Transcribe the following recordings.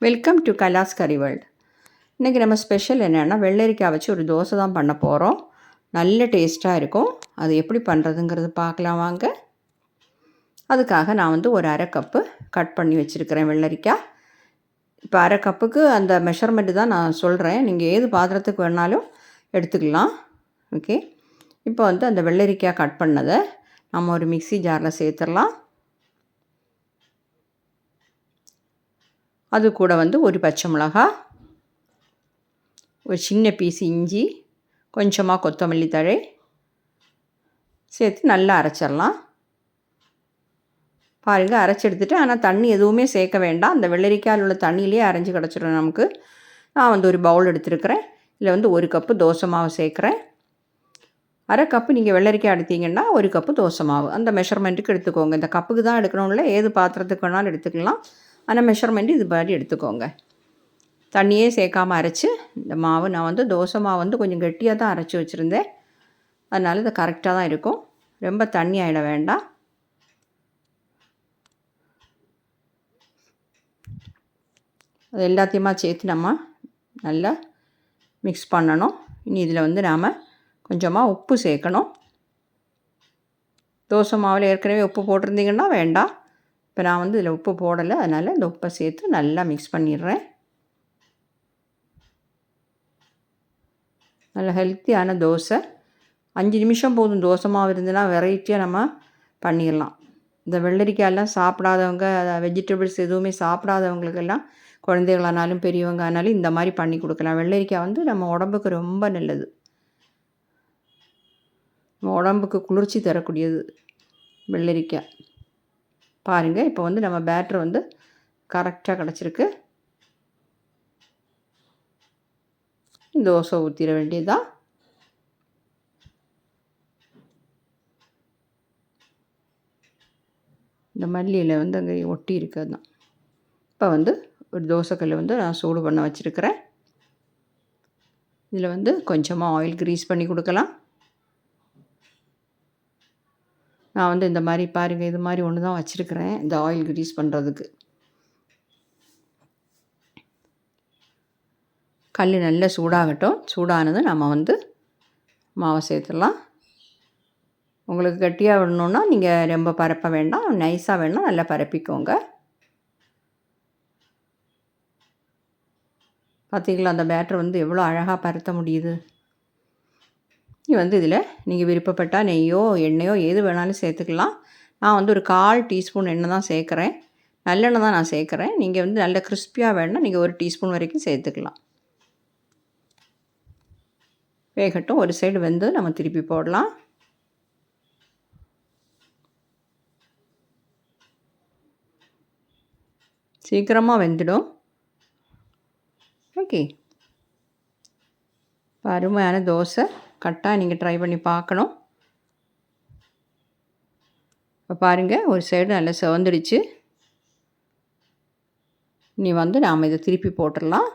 Welcome to கலாஸ் கரி world. இன்றைக்கி நம்ம ஸ்பெஷல் என்னென்னா வெள்ளரிக்காய் வச்சு ஒரு தோசை தான் பண்ண போகிறோம். நல்ல டேஸ்ட்டாக இருக்கும். அது எப்படி பண்ணுறதுங்கிறது பார்க்கலாம் வாங்க. அதுக்காக நான் ஒரு அரை கப்பு கட் பண்ணி வச்சுருக்கிறேன் வெள்ளரிக்காய். இப்போ அரை கப்புக்கு அந்த மெஷர்மெண்ட்டு தான் நான் சொல்கிறேன். நீங்கள் ஏது பாத்திரத்துக்கு வேணாலும் எடுத்துக்கலாம். ஓகே, இப்போ அந்த வெள்ளரிக்காய் கட் பண்ணதை நம்ம ஒரு மிக்ஸி ஜாரில் சேர்த்துடலாம். அது கூட ஒரு பச்சை மிளகாய், ஒரு சின்ன பீஸ் இஞ்சி, கொஞ்சமாக கொத்தமல்லி தழை சேர்த்து நல்லா அரைச்சிடலாம். பாருங்கள், அரைச்சி எடுத்துகிட்டு, ஆனால் தண்ணி எதுவுமே சேர்க்க வேண்டாம். அந்த வெள்ளரிக்காயில் உள்ள தண்ணியிலே அரைஞ்சி கிடச்சிடும் நமக்கு. நான் ஒரு பவுல் எடுத்துருக்கிறேன். இதில் ஒரு கப்பு தோசை மாவு சேர்க்குறேன். அரை கப்பு நீங்கள் வெள்ளரிக்காய் எடுத்தீங்கன்னா ஒரு கப்பு தோசை மாவு அந்த மெஷர்மெண்ட்டுக்கு எடுத்துக்கோங்க. இந்த கப்புக்கு தான் எடுக்கணும்ல, ஏது பாத்திரத்துக்கு வேணாலும் எடுத்துக்கலாம். ஆனால் மெஷர்மெண்ட்டு இது மாதிரி எடுத்துக்கோங்க. தண்ணியே சேர்க்காமல் அரைச்சி இந்த மாவு நான் தோசை மாவு கொஞ்சம் கெட்டியாக தான் அரைச்சி வச்சுருந்தேன். அதனால் இது கரெக்டாக தான் இருக்கும். ரொம்ப தண்ணி ஆகிட வேண்டாம். அது எல்லாத்தையுமா சேர்த்து நம்ம நல்லா மிக்ஸ் பண்ணணும். இனி இதில் நாம் கொஞ்சமாக உப்பு சேர்க்கணும். தோசை மாவில் ஏற்கனவே உப்பு போட்டிருந்தீங்கன்னா வேண்டாம். இப்போ நான் இதில் உப்பு போடலை, அதனால் இந்த உப்பை சேர்த்து நல்லா மிக்ஸ் பண்ணிடுறேன். நல்ல ஹெல்த்தியான தோசை. 5 நிமிஷம் போதும். தோசை மாவு இருந்துன்னா வெரைட்டியாக நம்ம பண்ணிடலாம். இந்த வெள்ளரிக்காயெல்லாம் சாப்பிடாதவங்க, வெஜிடபிள்ஸ் எதுவுமே சாப்பிடாதவங்களுக்கெல்லாம், குழந்தைகளானாலும் பெரியவங்க ஆனாலும் இந்த மாதிரி பண்ணி கொடுக்கலாம். வெள்ளரிக்காய் நம்ம உடம்புக்கு ரொம்ப நல்லது. நம்ம உடம்புக்கு குளிர்ச்சி தரக்கூடியது வெள்ளரிக்காய். பாருங்கள், இப்போ நம்ம பேட்டர் கரெக்டாக கிடச்சிருக்கு. தோசை ஊற்றிட வேண்டியதுதான். இந்த மல்லியில் அங்கே ஒட்டி இருக்கிறது தான். இப்போ ஒரு தோசைக்கல் நான் சூடு பண்ண வச்சுருக்கிறேன். இதில் கொஞ்சமாக ஆயில் க்ரீஸ் பண்ணி கொடுக்கலாம். நான் இந்த மாதிரி பாருங்கள், இது மாதிரி ஒன்று தான் வச்சுருக்கிறேன் இந்த ஆயில் க்ரீஸ் பண்ணுறதுக்கு. கல் நல்லா சூடாகட்டும். சூடானது நம்ம மாவை சேர்த்துடலாம். உங்களுக்கு கட்டியாக விடணுன்னா நீங்கள் ரொம்ப பரப்ப வேண்டாம், நைஸாக வேணால் நல்லா பரப்பிக்கோங்க. பார்த்திங்களா, அந்த பேட்டர் எவ்வளோ அழகாக பரத்த முடியுது. இதில் நீங்கள் விருப்பப்பட்டால் நெய்யோ எண்ணெயோ எது வேணாலும் சேர்த்துக்கலாம். நான் ஒரு 1/4 டீஸ்பூன் எண்ணெய் தான் சேர்க்குறேன். நல்லெண்ணெய் தான் நான் சேர்க்குறேன். நீங்கள் நல்ல கிறிஸ்பியாக வேணுன்னா நீங்கள் 1 டீஸ்பூன் வரைக்கும் சேர்த்துக்கலாம். வேகட்டும். ஒரு சைடு நம்ம திருப்பி போடலாம். சீக்கிரமாக வெந்துடும். ஓகே, அருமையான தோசை. கரெக்டாக நீங்கள் ட்ரை பண்ணி பார்க்கணும். இப்போ பாருங்கள், ஒரு சைடு நல்லா சிவந்துடுச்சு. நீ நாம் இதை திருப்பி போட்டுடலாம்.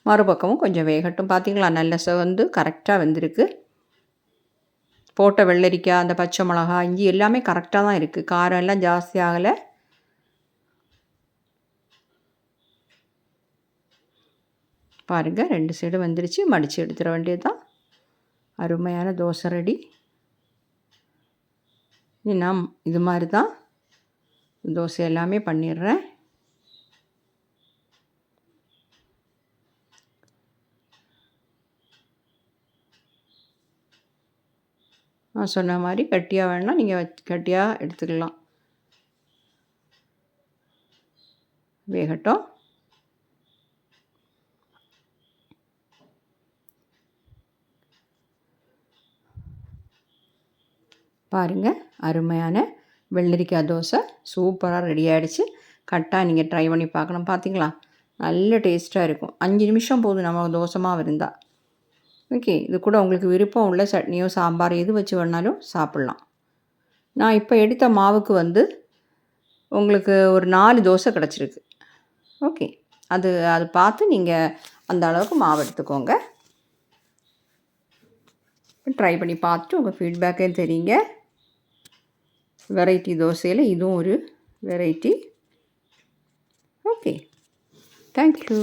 மறுபக்கமும் கொஞ்சம் வேகட்டும். பார்த்திங்களா, நல்லா சிவந்து கரெக்டாக வெந்திருக்கு. போட்ட வெள்ளரிக்காய், அந்த பச்சை மிளகாய், இஞ்சி எல்லாமே கரெக்டாக தான் இருக்குது. காரம் எல்லாம் ஜாஸ்தி ஆகலை. பாருங்கள், 2 சைடு வந்துடுச்சு. மடித்து எடுத்துட வேண்டியது தான். அருமையான தோசை ரெடி. நான் இது மாதிரி தான் தோசை எல்லாமே பண்ணிடுறேன். நான் சொன்ன மாதிரி கட்டியாக வேணால் நீங்கள் கட்டியாக எடுத்துக்கலாம். வேகட்டும். பாருங்கள், அருமையான வெள்ளரிக்காய் தோசை சூப்பராக ரெடி ஆகிடுச்சு. கரெக்டாக நீங்கள் ட்ரை பண்ணி பார்க்கணும். பார்த்தீங்களா, நல்ல டேஸ்ட்டாக இருக்கும். 5 நிமிஷம் போதும் நம்ம தோசை மாவு இருந்தால். ஓகே, இது கூட உங்களுக்கு விருப்பம் உள்ள சட்னியோ சாம்பார் எது வச்சு வேணாலும் சாப்பிட்லாம். நான் இப்போ எடுத்த மாவுக்கு உங்களுக்கு ஒரு 4 தோசை கிடச்சிருக்கு. ஓகே, அது பார்த்து நீங்கள் அந்த அளவுக்கு மாவு எடுத்துக்கோங்க. ட்ரை பண்ணி பார்த்துட்டு உங்கள் ஃபீட்பேக்கே தெரியுங்க. வெரைட்டி தோசையில் இதுவும் ஒரு வெரைட்டி. Okay, thank you.